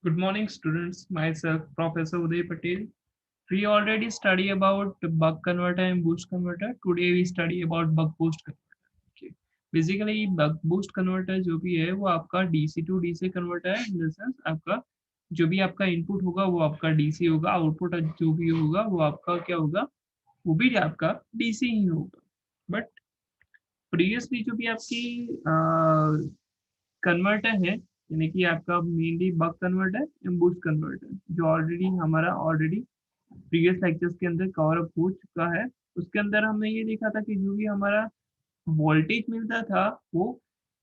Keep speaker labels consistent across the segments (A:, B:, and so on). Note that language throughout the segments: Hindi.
A: Good morning, students. Myself, Professor Uday Patel. We already study about buck converter and boost converter. Today we study about buck boost converter. Okay. Basically, buck boost converter जो भी है वो आपका DC टू DC कन्वर्टर है. इन द सेंस आपका जो भी आपका इनपुट होगा वो आपका DC होगा, आउटपुट जो भी होगा वो आपका क्या होगा, वो भी आपका DC ही होगा. बट प्रीवियसली जो भी आपकी कन्वर्टर है, यानी कि आपका mainly buck converter and boost converter, जो ऑलरेडी प्रीवियस लेक्चर्स के अंदर कवर अप हो चुका है. उसके अंदर हमने ये देखा था कि जो भी हमारा वोल्टेज मिलता था वो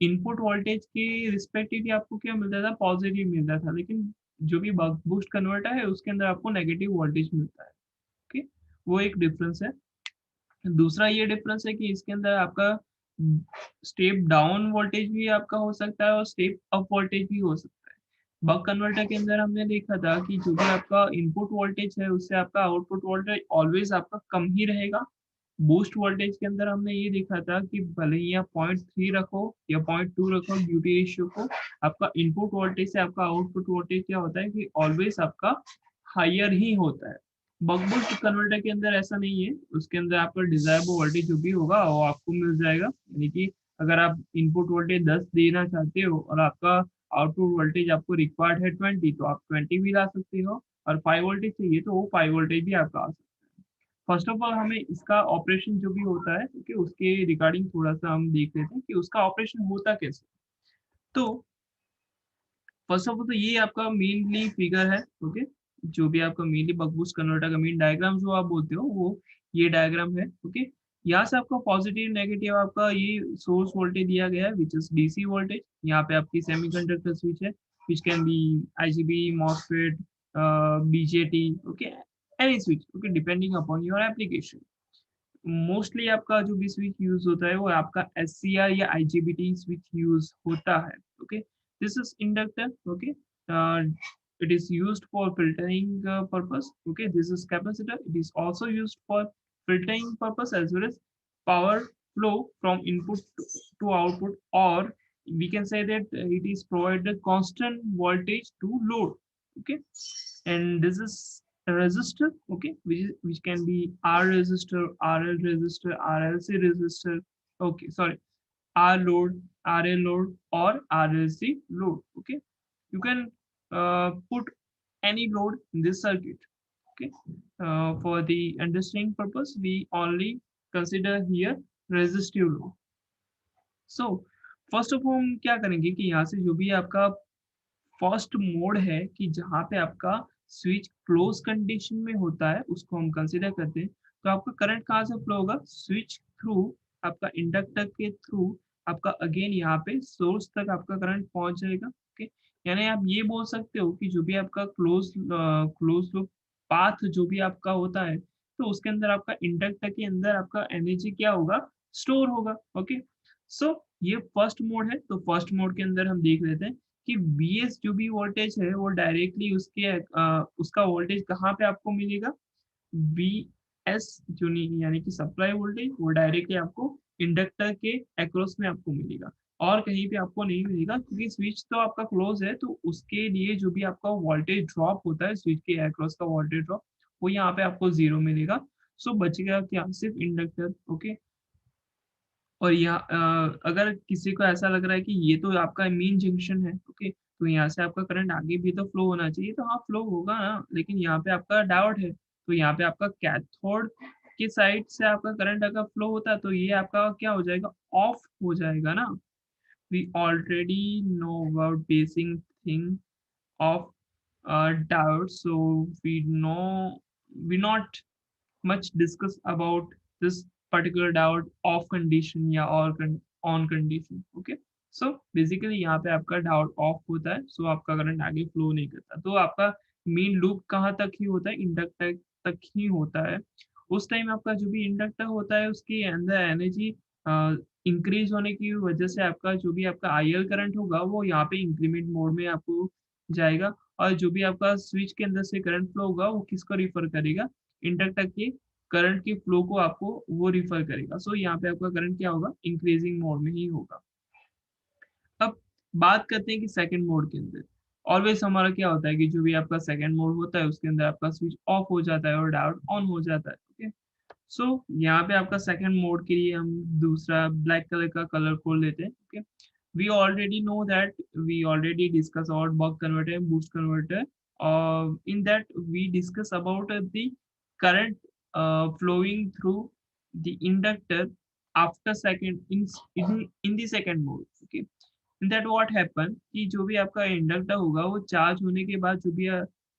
A: इनपुट वोल्टेज के रिस्पेक्टिवली आपको क्या मिलता था, पॉजिटिव मिलता था. लेकिन जो भी बक बूस्ट कन्वर्टर है उसके अंदर आपको नेगेटिव वोल्टेज मिलता है. ओके, वो एक डिफरेंस है. दूसरा ये डिफरेंस है कि इसके अंदर आपका स्टेप डाउन वोल्टेज भी आपका हो सकता है और स्टेप अप वोल्टेज भी हो सकता है. बक कन्वर्टर के अंदर हमने देखा था कि जो भी आपका इनपुट वोल्टेज है उससे आपका आउटपुट वोल्टेज ऑलवेज आपका कम ही रहेगा. बूस्ट वोल्टेज के अंदर हमने ये देखा था कि भले ही आप 0.3 रखो या 0.2 रखो ड्यूटी रेशियो को, आपका इनपुट वोल्टेज से आपका आउटपुट वोल्टेज क्या होता है कि ऑलवेज आपका हायर ही होता है. बक बूस्ट कन्वर्टर के अंदर ऐसा नहीं है. उसके अंदर आपका डिजायरेबल वोल्टेज जो भी होगा वो आपको मिल जाएगा. यानी कि अगर आप इनपुट वोल्टेज 10 देना चाहते हो और आपका आउटपुट वोल्टेज आपको रिक्वायर्ड है 20, तो आप 20 भी ला सकते हो. और 5 वोल्टेज चाहिए तो वो 5 वोल्टेज भी आपका आ सकता है. फर्स्ट ऑफ ऑल हमें इसका ऑपरेशन जो भी होता है, ओके, उसके रिगार्डिंग थोड़ा सा हम देख लेते हैं कि उसका ऑपरेशन होता कैसे. तो फर्स्ट ऑफ ऑल तो ये आपका मेनली फिगर है. ओके, जो भी आपका मेनली बक बूस्ट कन्वर्टर का मेन डायग्राम जो आप बोलते हो वो ये डायग्राम है. ओके, यहाँ से आपका पॉजिटिव नेगेटिव आपका ये सोर्स वोल्टेज दिया गया है विच इज डीसी वोल्टेज. यहाँ पे आपकी सेमीकंडक्टर स्विच है which can be IGB, MOSFET, BJT, okay, any switch, okay, depending upon your application. Mostly आपका जो भी स्विच यूज होता है वो आपका एससीआर या आईजीबीटी स्विच यूज होता है. Okay, this is inductor. Okay, it is used for filtering purpose. Okay, this is capacitor. It is also used for filtering purpose as well as power flow from input to output, or we can say that it is provided constant voltage to load. Okay, and this is a resistor, okay, which can be R resistor, RL resistor, RLC resistor, okay, sorry, R load, RL load, or RLC load. Okay, you can put any load in this circuit. Okay, for the understanding purpose we only consider here resistive load. So first of all हम क्या करेंगे कि यहाँ से जो भी आपका फर्स्ट मोड है कि जहाँ पे आपका स्विच क्लोज कंडीशन में होता है उसको हम कंसीडर करते हैं. तो आपका करंट कहाँ से फ्लो होगा, स्विच थ्रू, आपका इंडक्टर के थ्रू आपका अगेन यहाँ पे सोर्स तक आपका करंट पहुंच जाएगा. ओके, यानी आप ये बोल सकते हो कि जो भी आपका क्लोज लूप पाथ जो भी आपका होता है तो उसके अंदर आपका इंडक्टर के अंदर आपका एनर्जी क्या होगा, स्टोर होगा. ओके, सो ये फर्स्ट मोड है. तो फर्स्ट मोड के अंदर हम देख लेते हैं कि Vs जो भी वोल्टेज है वो डायरेक्टली उसका वोल्टेज कहाँ पे आपको मिलेगा, Vs जो नहीं यानी कि सप्लाई वोल्टेज वो डायरेक्टली आपको इंडक्टर के अक्रॉस में आपको मिलेगा और कहीं पे आपको नहीं मिलेगा क्योंकि स्विच तो आपका क्लोज है. तो उसके लिए जो भी आपका वोल्टेज ड्रॉप होता है स्विच के अक्रॉस का वोल्टेज ड्रॉप वो यहाँ पे आपको जीरो मिलेगा. सो बचेगा क्या, सिर्फ इंडक्टर. ओके, और यहाँ अगर किसी को ऐसा लग रहा है कि ये तो आपका मेन जंक्शन है, ओके, तो यहाँ से आपका करंट आगे भी तो फ्लो होना चाहिए. तो हाँ, फ्लो होगा ना, लेकिन यहाँ पे आपका डायोड है तो यहाँ पे आपका कैथोड के साइड से आपका करंट अगर फ्लो होता है तो ये आपका क्या हो जाएगा, ऑफ हो जाएगा ना. We already know about basic thing of doubt, so we not much discuss about this particular doubt off condition या on condition. Okay, so basically यहाँ पे आपका डाउट ऑफ होता है, सो आपका करंट आगे फ्लो नहीं करता. तो आपका मेन लूप कहाँ तक ही होता है, इंडक्टर तक ही होता है. उस टाइम आपका जो भी इंडक्टर होता है उसके अंदर एनर्जी इंक्रीज होने की वजह से आपका जो भी आपका आईएल करंट होगा वो यहाँ पे इंक्रीमेंट मोड में आपको जाएगा. और जो भी आपका स्विच के अंदर से करंट फ्लो होगा वो किसको रिफर करेगा, इंडक्टर के करंट के फ्लो को आपको वो रिफर करेगा. सो यहाँ पे आपका करंट क्या होगा, इंक्रीजिंग मोड में ही होगा. अब बात करते हैं कि सेकंड मोड के अंदर, ऑलवेज हमारा क्या होता है कि जो भी आपका सेकंड मोड होता है उसके अंदर आपका स्विच ऑफ हो जाता है और डायोड ऑन हो जाता है। ओके, सो यहाँ पे आपका सेकंड मोड के लिए हम दूसरा ब्लैक कलर का कलर कोड लेते हैं। Okay, we already know that we already discuss about buck converter and boost converter. In that we discuss about the current flowing through the inductor after second in the second mode. Okay, in that what happen कि जो भी आपका इंडक्टर होगा वो चार्ज होने के बाद जो भी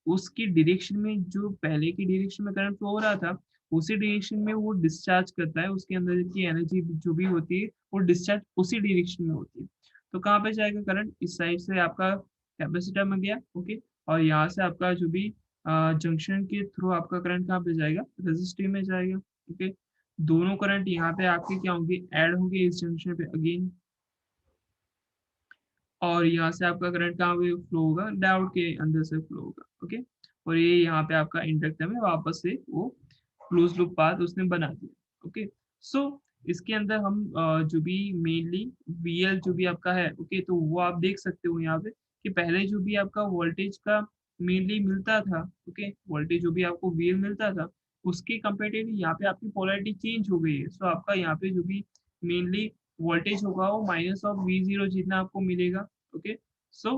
A: उसकी डायरेक्शन में जो पहले की डायरेक्शन में करंट फ्लो हो रहा था उसी डायरेक्शन में वो डिस्चार्ज करता है, उसके अंदर की एनर्जी जो भी होती है वो डिस्चार्ज उसी डायरेक्शन में होती है। तो कहाँ पे जाएगा करंट, इस साइड से आपका कैपेसिटर में गया। ओके, और यहाँ से आपका जो भी जंक्शन के थ्रू आपका करंट कहाँ पे जाएगा, रेजिस्टिव में जाएगा। ओके, दोनों करंट यहाँ पे आपके क्या होंगे, ऐड होंगे इस जंक्शन पे अगेन, और यहाँ से आपका करंट कहाँ पे फ्लो होगा, डायोड के अंदर से फ्लो होगा। ओके, और ये यहाँ पे आपका इंडक्टर में वापस से वो क्लोज लूप पाथ उसने बना दिया। ओके, सो इसके अंदर हम जो भी मेनली वीएल जो भी आपका है, ओके, तो वो आप देख सकते हो यहाँ पे कि पहले जो भी आपका वोल्टेज का मेनली मिलता था, ओके, वोल्टेज जो भी आपको वीएल मिलता था उसके कंपेरेटिवली यहाँ पे आपकी पोलैरिटी चेंज हो गई है। सो आपका यहाँ पे जो भी मेनली वोल्टेज होगा वो माइनस ऑफ वी जीरो जितना आपको मिलेगा। ओके, सो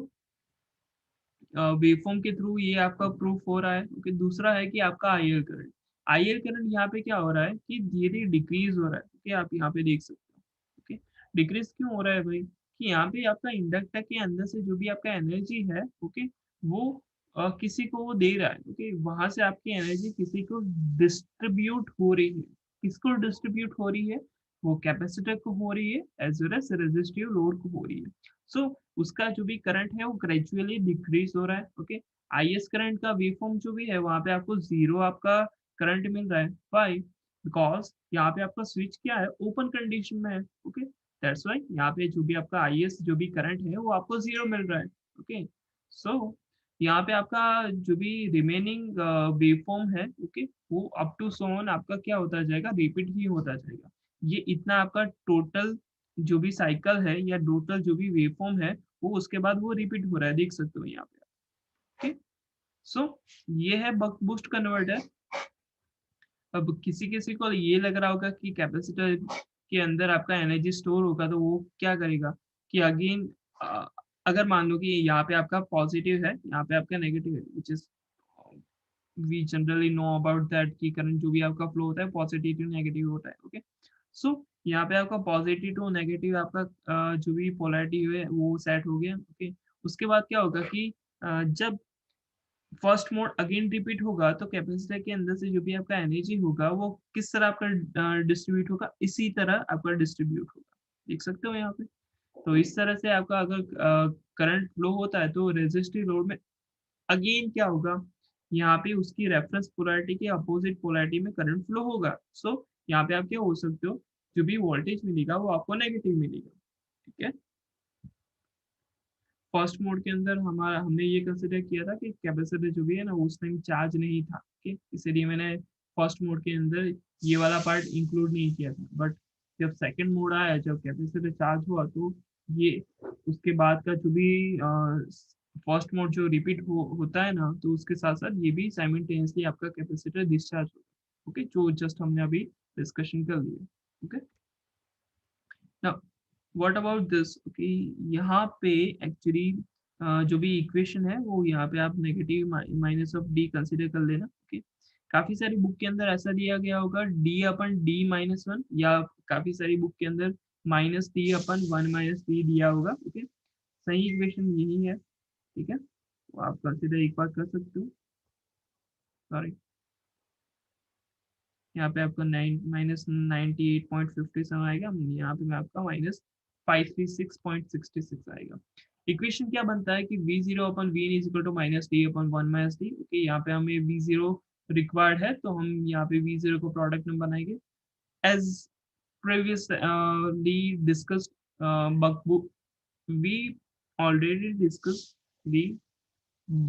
A: वेवफॉर्म के थ्रू ये आपका प्रूफ हो रहा है। ओके, दूसरा है कि आपका आईएल करंट, आईएल करंट यहाँ पे क्या हो रहा है कि धीरे धीरे डिक्रीज हो रहा है। ओके, आप यहाँ पे देख सकते हो। ओके, डिक्रीज क्यों हो रहा है भाई, कि यहाँ पे आपका इंडक्टर के अंदर से जो भी आपका एनर्जी है, ओके, वो किसी को वो दे रहा है। ओके, वहां से आपकी एनर्जी किसी को डिस्ट्रीब्यूट हो रही है। किसको डिस्ट्रीब्यूट हो रही है, वो कैपेसिटर को हो रही है as well as resistive load को हो रही है। सो उसका जो भी करंट है वो ग्रेजुअली डिक्रीज हो रहा है। ओके, आईएस करंट का वेवफॉर्म जो भी है वहां पे आपको जीरो आपका करंट मिल रहा है। वाई, बिकॉज यहाँ पे आपका स्विच क्या है, ओपन कंडीशन में है। ओके, दैट्स वाई यहाँ पे जो भी आपका आईएस जो भी करंट है वो आपको जीरो मिल रहा है। ओके, सो यहाँ पे आपका जो भी रिमेनिंग वेवफॉर्म है, ओके, वो अप टू सोन आपका क्या होता जाएगा, रिपीट ही होता जाएगा। ये इतना आपका टोटल जो भी साइकिल है या टोटल जो भी वेवफॉर्म है वो उसके बाद वो रिपीट हो रहा है, देख सकते हो यहाँ पे। ओके, सो ये है बक बूस्ट कन्वर्टर। अब किसी किसी को ये लग रहा होगा कि कैपेसिटर के अंदर आपका एनर्जी स्टोर होगा तो वो क्या करेगा कि अगेन अगर मान लो कि यहाँ पे आपका पॉजिटिव है, यहाँ पे आपका नेगेटिव है, which is we generally know about that कि करंट जो भी आपका फ्लो होता है पॉजिटिव टू नेगेटिव होता है। ओके, सो यहाँ पे आपका पॉजिटिव टू नेगेटिव आपका जो भी पोलैरिटी है वो सेट हो गया। ओके, उसके बाद क्या होगा कि जब फर्स्ट मोड अगेन रिपीट होगा तो कैपेसिटर के अंदर से जो भी आपका एनर्जी होगा वो किस तरह आपका डिस्ट्रीब्यूट होगा, इसी तरह आपका डिस्ट्रीब्यूट होगा, देख सकते हो यहाँ पे। तो इस तरह से आपका अगर करंट फ्लो होता है तो रेजिस्टिव लोड में अगेन क्या होगा, यहाँ पे उसकी रेफरेंस पोलैरिटी के अपोजिट पोलैरिटी में करंट फ्लो होगा। सो यहाँ पे आप क्या हो सकते हो, जो भी वोल्टेज मिलेगा वो आपको नेगेटिव मिलेगा। ठीक है, फर्स्ट मोड के अंदर हमारा हमने ये कंसिडर किया था कि कैपेसिटर जो भी है ना उस टाइम चार्ज नहीं था। ओके, इसलिए मैंने फर्स्ट मोड के अंदर ये वाला पार्ट इंक्लूड नहीं किया था। बट जब सेकंड मोड आया, जब कैपेसिटर चार्ज हुआ तो ये उसके बाद का जो भी फर्स्ट मोड जो रिपीट होता है ना तो उसके साथ साथ ये भी साइमल्टेनियसली आपका कैपेसिटर डिस्चार्ज होगा। ओके, जो जस्ट हमने अभी डिस्कशन कर लिया। Okay, now what about this, okay, यहाँ पे एक्चुअली जो भी इक्वेशन है वो यहाँ पे आप negative minus of D consider कर लेना। ओके, काफी सारी बुक के अंदर ऐसा दिया गया होगा डी अपन डी माइनस वन, या काफी सारी बुक के अंदर minus D upon one minus D दिया होगा। ओके, सही इक्वेशन यही है। ठीक है, तो आप कंसीडर एक बार कर सकते हो। सॉरी, यहाँ पे आपका माइनस 98.57 आएगा, यहाँ पे मैं आपका माइनस 536.66 आएगा। इक्वेशन क्या बनता है कि V zero upon V is equal to minus D upon one minus D. Okay, यहाँ पे हमें वी जीरो रिक्वायर्ड है तो हम यहाँ पे वी जीरो को प्रोडक्ट में बनाएंगे as previously discussed. We already discussed the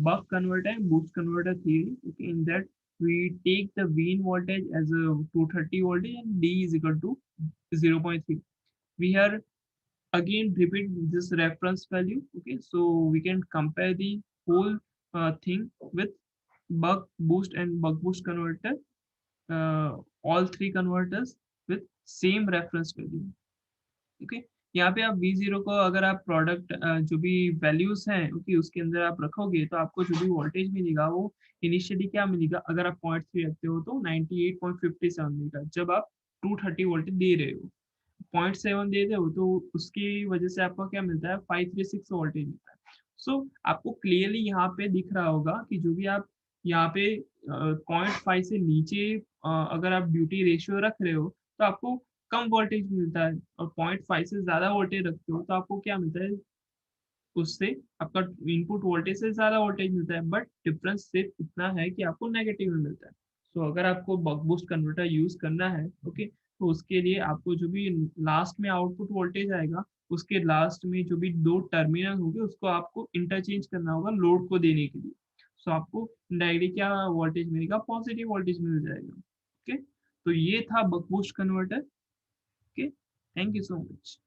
A: buck converter and boost converter theory. Okay, in that we take the Vn voltage as a 230 voltage and D is equal to 0.3. We have again repeat this reference value. Okay, so we can compare the whole thing with buck boost and buck boost converter, all three converters with same reference value. Okay, यहाँ पे आप V0 को अगर आप प्रोडक्ट जो भी वैल्यूज हैं ओके उसके अंदर आप रखोगे तो आपको जो भी वोल्टेज मिलेगा वो इनिशियली क्या मिलेगा, अगर आप 0.3 रखते हो तो 98.57 मिलेगा। जब आप 230 वोल्टेज दे रहे हो, 0.7 दे रहे हो तो उसकी वजह से आपको क्या मिलता है, 536 वोल्टेज मिलता है। सो आपको क्लियरली यहाँ पे दिख रहा होगा कि जो भी आप यहाँ पे 0.5 से नीचे अगर आप ड्यूटी रेशियो रख रहे हो तो आपको कम वोल्टेज मिलता है, और 0.5 से ज्यादा वोल्टेज रखते हो तो आपको क्या मिलता है, उससे आपका इनपुट वोल्टेज से ज्यादा वोल्टेज मिलता है, बट डिफरेंस सिर्फ इतना है कि आपको नेगेटिव में मिलता है। सो अगर आपको बक बूस्ट कन्वर्टर यूज करना है ओके, तो उसके लिए आपको जो भी लास्ट में आउटपुट वोल्टेज आएगा उसके लास्ट में जो भी दो टर्मिनल होंगे उसको आपको इंटरचेंज करना होगा लोड को देने के लिए। सो आपको डायरेक्टली क्या वोल्टेज मिलेगा, पॉजिटिव वोल्टेज मिल जाएगा। ओके, तो ये था buck boost converter. Okay, thank you so much.